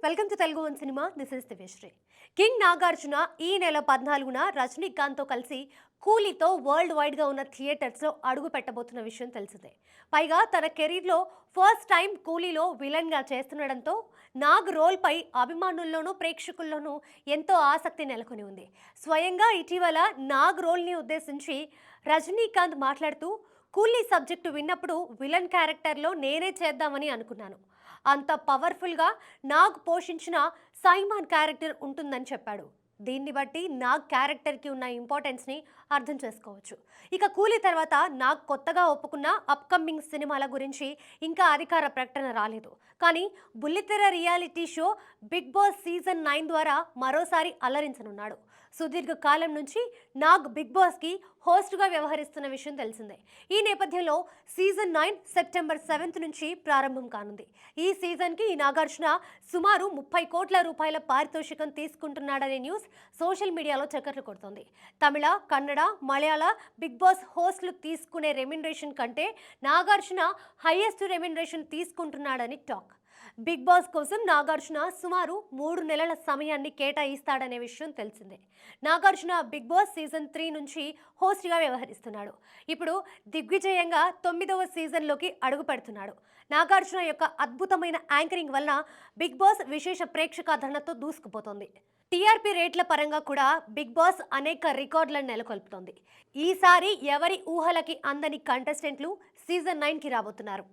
Welcome to Telugu one cinema. This is Divyasri. King Nagarjuna ఈ నెల 14న రజనీకాంత్తో కలిసి కూలీతో వరల్డ్ వైడ్గా ఉన్న థియేటర్స్లో అడుగు పెట్టబోతున్న విషయం తెలిసిందే. పైగా తన కెరీర్లో ఫస్ట్ టైం కూలీలో విలన్గా చేస్తుండడంతో నాగ్ రోల్పై అభిమానుల్లోనూ ప్రేక్షకుల్లోనూ ఎంతో ఆసక్తి నెలకొని ఉంది. స్వయంగా ఇటీవల నాగ్ రోల్ని ఉద్దేశించి రజనీకాంత్ మాట్లాడుతూ, కూలీ సబ్జెక్టు విన్నప్పుడు విలన్ క్యారెక్టర్లో నేనే చేద్దామని అనుకున్నాను. అంత పవర్ఫుల్గా నాగ్ పోషించిన సైమాన్ క్యారెక్టర్ ఉంటుందని చెప్పాడు. దీన్ని బట్టి నాగ్ క్యారెక్టర్కి ఉన్న ఇంపార్టెన్స్ని అర్థం చేసుకోవచ్చు. ఇక కూలీ తర్వాత నాగ్ కొత్తగా ఒప్పుకున్న అప్కమింగ్ సినిమాల గురించి ఇంకా అధికార ప్రకటన రాలేదు. కానీ బుల్లితెర reality show big boss season 9 ద్వారా మరోసారి అలరించనున్నాడు. సుదీర్ఘ కాలం నుంచి నాగ్ బిగ్ బాస్కి హోస్ట్గా వ్యవహరిస్తున్న విషయం తెలిసిందే. ఈ నేపథ్యంలో సీజన్ 9 సెప్టెంబర్ 7 నుంచి ప్రారంభం కానుంది. ఈ సీజన్కి నాగార్జున సుమారు 30 కోట్ల రూపాయల పారితోషికం తీసుకుంటున్నాడనే న్యూస్ సోషల్ మీడియాలో చక్కర్లు కొడుతోంది. తమిళ, కన్నడ, మలయాళ బిగ్ బాస్ హోస్టులు తీసుకునే రెమ్యునరేషన్ కంటే నాగార్జున హైయెస్ట్ రెమ్యునరేషన్ తీసుకుంటున్నాడని టాక్. బిగ్ బాస్ కోసం నాగార్జున సుమారు 3 నెలల సమయాన్ని కేటాయిస్తాడనే విషయం తెలిసిందే. నాగార్జున బిగ్ బాస్ సీజన్ 3 నుంచి హోస్ట్గా వ్యవహరిస్తున్నాడు. ఇప్పుడు దిగ్విజయంగా 9వ సీజన్లోకి అడుగు పెడుతున్నాడు. నాగార్జున యొక్క అద్భుతమైన యాంకరింగ్ వల్ల బిగ్ బాస్ విశేష ప్రేక్షకాదరణతో దూసుకుపోతోంది. టీఆర్పీ రేట్ల పరంగా కూడా బిగ్ బాస్ అనేక రికార్డులను నెలకొల్పుతోంది. ఈసారి ఎవరి ఊహలకి అందని కంటెస్టెంట్లు సీజన్ 9కి రాబోతున్నారు.